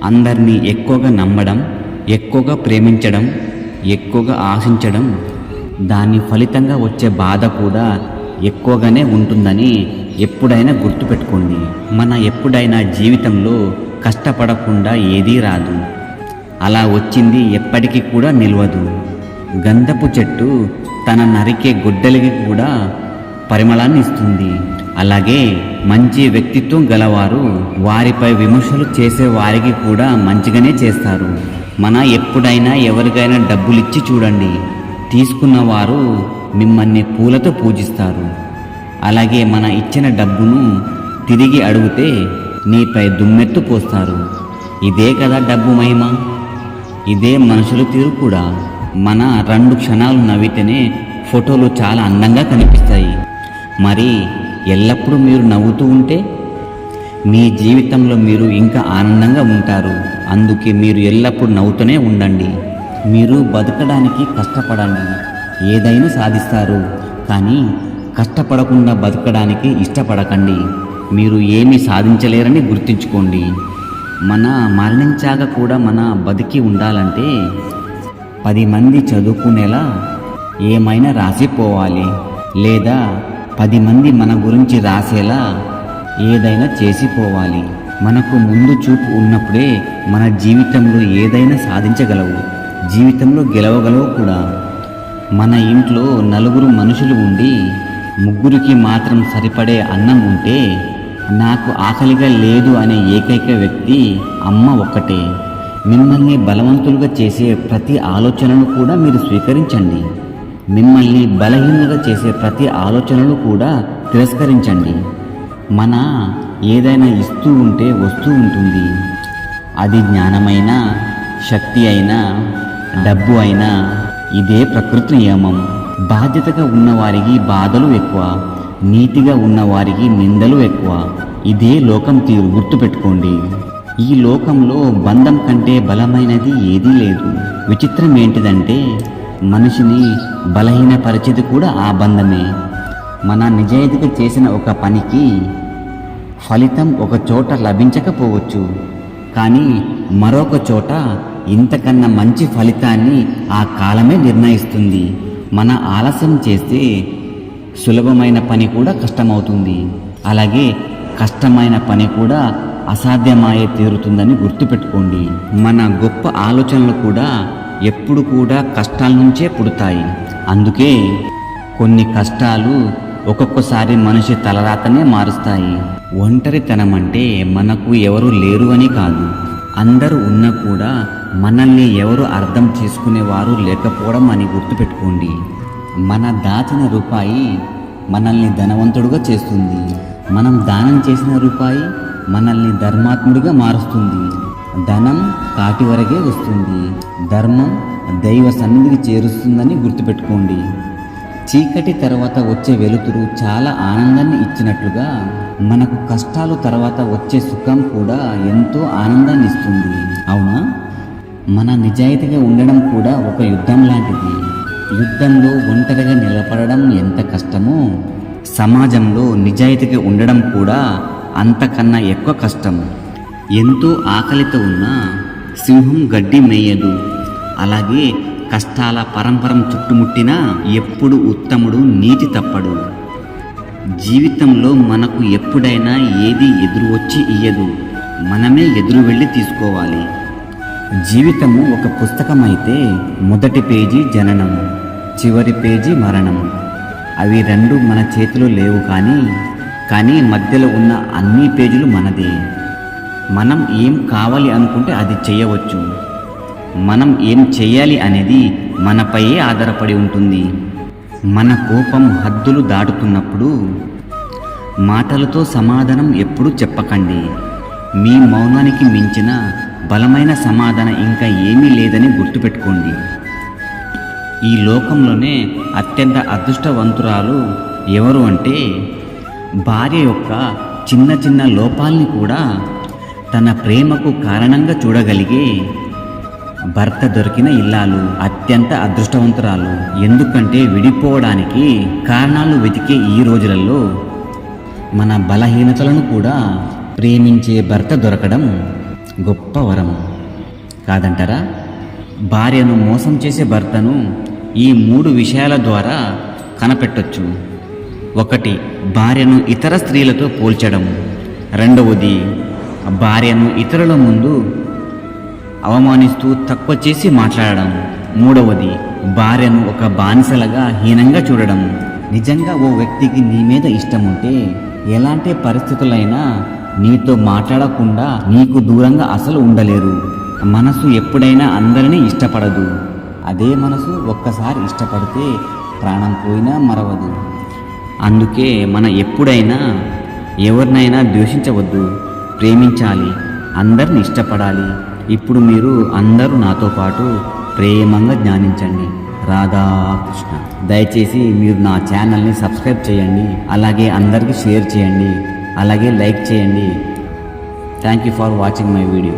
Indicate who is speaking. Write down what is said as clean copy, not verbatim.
Speaker 1: అందరినీ ఎక్కువగా నమ్మడం, ఎక్కువగా ప్రేమించడం, ఎక్కువగా ఆశించడం, దాని ఫలితంగా వచ్చే బాధ కూడా ఎక్కువగానే ఉంటుందని ఎప్పుడైనా గుర్తుపెట్టుకోండి. ఎప్పుడైనా జీవితంలో కష్టపడకుండా ఏదీ రాదు. అలా వచ్చింది ఎప్పటికీ కూడా నిలవదు. గంధపు చెట్టు తన నరికే గొడ్డలికి కూడా పరిమళాన్ని ఇస్తుంది. అలాగే మంచి వ్యక్తిత్వం గలవారు వారిపై విమర్శలు చేసే వారికి కూడా మంచిగానే చేస్తారు. ఎప్పుడైనా ఎవరికైనా డబ్బులిచ్చి చూడండి, తీసుకున్న వారు మిమ్మల్ని పూలతో పూజిస్తారు. అలాగే ఇచ్చిన డబ్బును తిరిగి అడిగితే నీపై దుమ్మెత్తు పోస్తారు. ఇదే కదా డబ్బు మహిమ, ఇదే మనుషుల తీరు కూడా. 2 క్షణాలు నవ్వితేనే ఫోటోలు చాలా అందంగా కనిపిస్తాయి. మరి ఎల్లప్పుడూ మీరు నవ్వుతూ ఉంటే మీ జీవితంలో మీరు ఇంకా ఆనందంగా ఉంటారు. అందుకే మీరు ఎల్లప్పుడూ నవ్వుతూనే ఉండండి. మీరు బతకడానికి కష్టపడండి, ఏదైనా సాధిస్తారు. కానీ కష్టపడకుండా బతకడానికి ఇష్టపడకండి, మీరు ఏమీ సాధించలేరని గుర్తుంచుకోండి. మరణించాక కూడా బతికి ఉండాలంటే 10 మంది చదువుకునేలా ఏమైనా రాసిపోవాలి, లేదా 10 మంది మన గురించి రాసేలా ఏదైనా చేసిపోవాలి. మనకు ముందు చూపు ఉన్నప్పుడే మన జీవితంలో ఏదైనా సాధించగలవు, జీవితంలో గెలవగలవు కూడా. ఇంట్లో 4 మనుషులు ఉండి 3కి మాత్రం సరిపడే అన్నం ఉంటే నాకు ఆకలిగా లేదు అనే ఏకైక వ్యక్తి అమ్మ ఒక్కటే. మిమ్మల్ని బలవంతులుగా చేసే ప్రతి ఆలోచనను కూడా మీరు స్వీకరించండి. మిమ్మల్ని బలహీనులుగా చేసే ప్రతి ఆలోచనలు కూడా తిరస్కరించండి. ఏదైనా ఇస్తూ ఉంటే వస్తూ ఉంటుంది. అది జ్ఞానమైనా, శక్తి అయినా, డబ్బు అయినా. ఇదే ప్రకృతి నియమం. బాధ్యతగా ఉన్నవారికి బాధలు ఎక్కువ, నీతిగా ఉన్నవారికి నిందలు ఎక్కువ. ఇదే లోకం తీరు, గుర్తుపెట్టుకోండి. ఈ లోకంలో బంధం కంటే బలమైనది ఏదీ లేదు. విచిత్రం ఏంటిదంటే మనిషిని బలహీనపరిచేది కూడా ఆ బంధమే. నిజాయితీగా చేసిన ఒక పనికి ఫలితం ఒక చోట లభించకపోవచ్చు, కానీ మరొక చోట ఇంతకన్నా మంచి ఫలితాన్ని ఆ కాలమే నిర్ణయిస్తుంది. ఆలస్యం చేస్తే సులభమైన పని కూడా కష్టమవుతుంది. అలాగే కష్టమైన పని కూడా అసాధ్యమయ్యే తీరుతుందని గుర్తుపెట్టుకోండి. గొప్ప ఆలోచనలు కూడా ఎప్పుడు కూడా కష్టాల నుంచే పుడతాయి. అందుకే కొన్ని కష్టాలు ఒక్కొక్కసారి మనిషి తలరాతనే మారుస్తాయి. ఒంటరితనం అంటే మనకు ఎవరు లేరు అని కాదు, అందరూ ఉన్నా కూడా మనల్ని ఎవరు అర్థం చేసుకునేవారు లేకపోవడం అని గుర్తుపెట్టుకోండి. దాచిన రూపాయి మనల్ని ధనవంతుడుగా చేస్తుంది. మనం దానం చేసిన రూపాయి మనల్ని ధర్మాత్ముడిగా మారుస్తుంది. ధనం కాటి వరకే వస్తుంది, ధర్మం దైవ సన్నిధికి చేరుస్తుందని గుర్తుపెట్టుకోండి. చీకటి తర్వాత వచ్చే వెలుతురు చాలా ఆనందాన్ని ఇచ్చినట్లుగా మనకు కష్టాలు తర్వాత వచ్చే సుఖం కూడా ఎంతో ఆనందాన్ని ఇస్తుంది. అవునా? నిజాయితీగా ఉండడం కూడా ఒక యుద్ధం లాంటిది. యుద్ధంలో ఒంటరిగా నిలబడడం ఎంత కష్టమో, సమాజంలో నిజాయితీగా ఉండడం కూడా అంతకన్నా ఎక్కువ కష్టం. ఎంతో ఆకలితో ఉన్న సింహం గడ్డి మేయదు. అలాగే కష్టాల పరంపరం చుట్టుముట్టినా ఎప్పుడు ఉత్తముడు నీతి తప్పడు. జీవితంలో మనకు ఎప్పుడైనా ఏది ఎదురు వచ్చి ఇయ్యదు, మనమే ఎదురు వెళ్ళి తీసుకోవాలి. జీవితము ఒక పుస్తకం అయితే మొదటి పేజీ జననం, చివరి పేజీ మరణం. అవి 2 మన చేతిలో లేవు, కానీ మధ్యలో ఉన్న అన్ని పేజీలు మనదే. మనం ఏం కావాలి అనుకుంటే అది చేయవచ్చు. మనం ఏం చేయాలి అనేది మనపైయే ఆధారపడి ఉంటుంది. కోపం హద్దులు దాటుతున్నప్పుడు మాటలతో సమాధానం ఎప్పుడూ చెప్పకండి. మీ మౌనానికి మించిన బలమైన సమాధానం ఇంకా ఏమీ లేదని గుర్తుపెట్టుకోండి. ఈ లోకంలోనే అత్యంత అదృష్టవంతురాలు ఎవరు అంటే భార్య యొక్క చిన్న చిన్న లోపాల్ని కూడా తన ప్రేమకు కారణంగా చూడగలిగే భర్త దొరికిన ఇల్లాలు అత్యంత అదృష్టవంతురాలు. ఎందుకంటే విడిపోవడానికి కారణాలు వెతికే ఈ రోజులలో మన బలహీనతలను కూడా ప్రేమించే భర్త దొరకడం గొప్ప వరం కాదంటారా? భార్యను మోసం చేసే భర్తను ఈ 3 విషయాల ద్వారా కనపెట్టొచ్చు. 1. భార్యను ఇతర స్త్రీలతో పోల్చడం. 2. భార్యను ఇతరుల ముందు అవమానిస్తూ తక్కువ చేసి మాట్లాడడం. 3. భార్యను ఒక బానిసలుగా హీనంగా చూడడం. నిజంగా ఓ వ్యక్తికి నీ మీద ఇష్టం ఉంటే ఎలాంటి పరిస్థితులైనా నీతో మాట్లాడకుండా నీకు దూరంగా అసలు ఉండలేరు. మనసు ఎప్పుడైనా అందరినీ ఇష్టపడదు. అదే మనసు ఒక్కసారి ఇష్టపడితే ప్రాణం పోయినా మరవదు. అందుకే మనం ఎప్పుడైనా ఎవరినైనా ద్వేషించవద్దు, ప్రేమించాలి, అందరిని ఇష్టపడాలి. ఇప్పుడు మీరు అందరూ నాతో పాటు ప్రేమంగా ధ్యానించండి. రాధాకృష్ణ. దయచేసి మీరు నా ఛానల్ని సబ్స్క్రైబ్ చేయండి, అలాగే అందరికీ షేర్ చేయండి, అలాగే లైక్ చేయండి. Thank you for watching my video.